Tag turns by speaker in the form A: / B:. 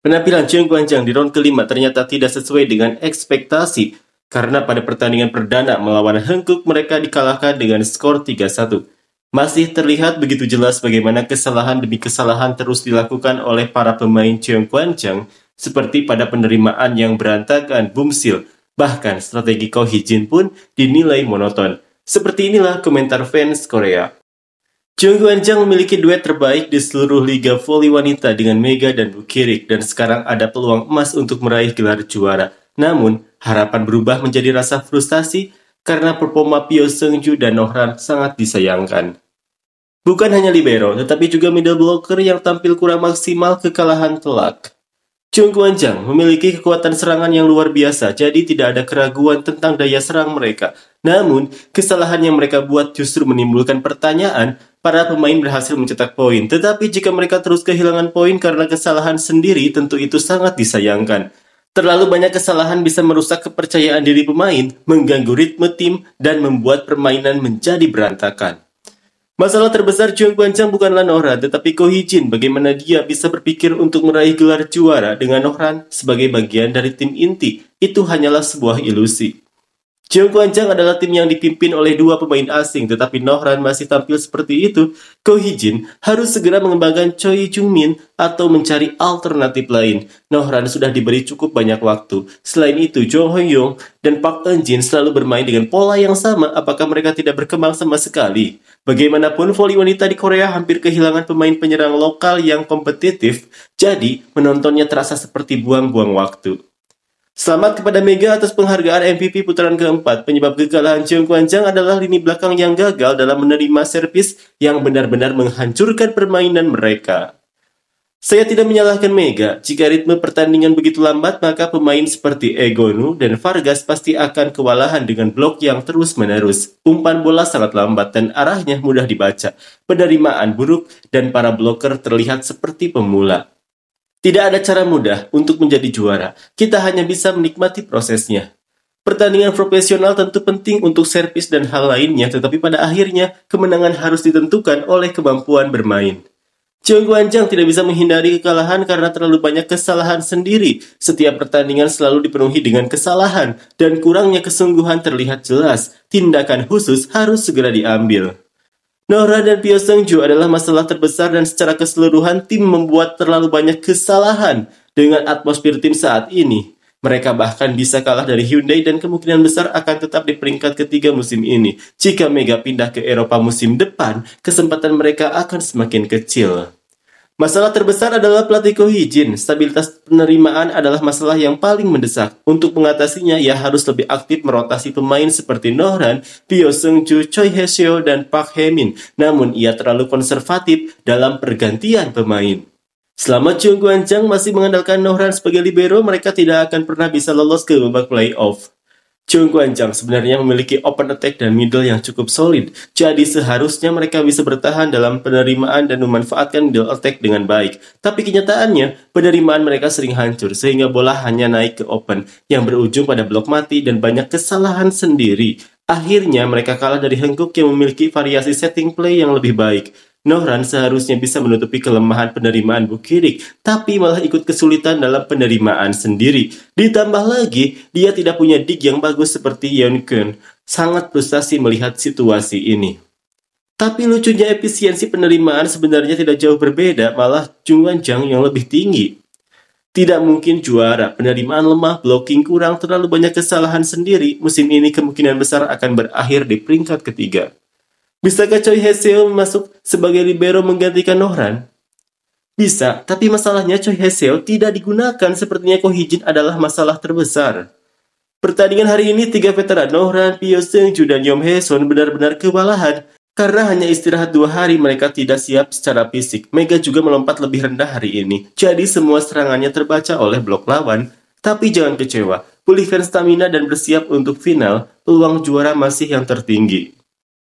A: Penampilan Cheung Guanjang di round kelima ternyata tidak sesuai dengan ekspektasi karena pada pertandingan perdana melawan Hankook mereka dikalahkan dengan skor 3-1. Masih terlihat begitu jelas bagaimana kesalahan demi kesalahan terus dilakukan oleh para pemain Cheung Guanjang seperti pada penerimaan yang berantakan Bumsil, bahkan strategi Ko Hee-jin pun dinilai monoton. Seperti inilah komentar fans Korea. Cheung Guanjang memiliki duet terbaik di seluruh liga voli wanita dengan Mega dan Bukirik dan sekarang ada peluang emas untuk meraih gelar juara. Namun, harapan berubah menjadi rasa frustasi karena performa Pyo Seung-ju dan Nohran sangat disayangkan. Bukan hanya libero, tetapi juga middle blocker yang tampil kurang maksimal kekalahan telak. Cheung Guanjang memiliki kekuatan serangan yang luar biasa, jadi tidak ada keraguan tentang daya serang mereka. Namun, kesalahan yang mereka buat justru menimbulkan pertanyaan. Para pemain berhasil mencetak poin, tetapi jika mereka terus kehilangan poin karena kesalahan sendiri, tentu itu sangat disayangkan. Terlalu banyak kesalahan bisa merusak kepercayaan diri pemain, mengganggu ritme tim, dan membuat permainan menjadi berantakan. Masalah terbesar Cheung Guanjang bukanlah Nohran, tetapi Ko Hee-jin. Bagaimana dia bisa berpikir untuk meraih gelar juara dengan Nohran sebagai bagian dari tim inti? Itu hanyalah sebuah ilusi. Cheung Guanjang adalah tim yang dipimpin oleh dua pemain asing, tetapi Nohran masih tampil seperti itu. Ko Hee-jin harus segera mengembangkan Choi Jung-min atau mencari alternatif lain. Nohran sudah diberi cukup banyak waktu. Selain itu, Jo Hong-yong dan Park Eun-jin selalu bermain dengan pola yang sama. Apakah mereka tidak berkembang sama sekali? Bagaimanapun, voli wanita di Korea hampir kehilangan pemain penyerang lokal yang kompetitif, jadi menontonnya terasa seperti buang-buang waktu. Selamat kepada Mega atas penghargaan MVP putaran keempat. Penyebab kekalahan Cheung Guanjang adalah lini belakang yang gagal dalam menerima servis yang benar-benar menghancurkan permainan mereka. Saya tidak menyalahkan Mega. Jika ritme pertandingan begitu lambat, maka pemain seperti Egonu dan Vargas pasti akan kewalahan dengan blok yang terus-menerus. Umpan bola sangat lambat dan arahnya mudah dibaca. Penerimaan buruk dan para bloker terlihat seperti pemula. Tidak ada cara mudah untuk menjadi juara. Kita hanya bisa menikmati prosesnya. Pertandingan profesional tentu penting untuk servis dan hal lainnya, tetapi pada akhirnya kemenangan harus ditentukan oleh kemampuan bermain. Cheung Guanjang tidak bisa menghindari kekalahan karena terlalu banyak kesalahan sendiri. Setiap pertandingan selalu dipenuhi dengan kesalahan dan kurangnya kesungguhan terlihat jelas. Tindakan khusus harus segera diambil. Nohran dan Pyo Seung-ju adalah masalah terbesar dan secara keseluruhan tim membuat terlalu banyak kesalahan dengan atmosfer tim saat ini. Mereka bahkan bisa kalah dari Hyundai dan kemungkinan besar akan tetap di peringkat ketiga musim ini. Jika Mega pindah ke Eropa musim depan, kesempatan mereka akan semakin kecil. Masalah terbesar adalah pelatih Ko Hee-jin. Stabilitas penerimaan adalah masalah yang paling mendesak. Untuk mengatasinya, ia harus lebih aktif merotasi pemain seperti Nohran, Pyo Seung-ju, Choi Hye-seo, dan Park Hae-min. Namun, ia terlalu konservatif dalam pergantian pemain. Selama Cheung Guanjang masih mengandalkan Nohran sebagai libero, mereka tidak akan pernah bisa lolos ke babak playoff. Cheung Guanjang sebenarnya memiliki open attack dan middle yang cukup solid, jadi seharusnya mereka bisa bertahan dalam penerimaan dan memanfaatkan middle attack dengan baik. Tapi kenyataannya, penerimaan mereka sering hancur sehingga bola hanya naik ke open, yang berujung pada blok mati dan banyak kesalahan sendiri. Akhirnya mereka kalah dari Hankook yang memiliki variasi setting play yang lebih baik. Nohran seharusnya bisa menutupi kelemahan penerimaan Bukirik, tapi malah ikut kesulitan dalam penerimaan sendiri. Ditambah lagi, dia tidak punya dig yang bagus seperti Yeon-keun. Sangat frustasi melihat situasi ini. Tapi lucunya efisiensi penerimaan sebenarnya tidak jauh berbeda, malah Cheung Guanjang yang lebih tinggi. Tidak mungkin juara, penerimaan lemah, blocking kurang, terlalu banyak kesalahan sendiri. Musim ini kemungkinan besar akan berakhir di peringkat ketiga. Bisakah Choi Hye-seo masuk sebagai libero menggantikan Nohran? Bisa, tapi masalahnya Choi Hye-seo tidak digunakan. Sepertinya Ko Hee-jin adalah masalah terbesar. Pertandingan hari ini 3 veteran Nohran, Pyo Seung-ju, dan Yong Hae-son benar-benar kewalahan. Karena hanya istirahat 2 hari, mereka tidak siap secara fisik. Mega juga melompat lebih rendah hari ini. Jadi semua serangannya terbaca oleh blok lawan. Tapi jangan kecewa, pulihkan stamina dan bersiap untuk final. Peluang juara masih yang tertinggi.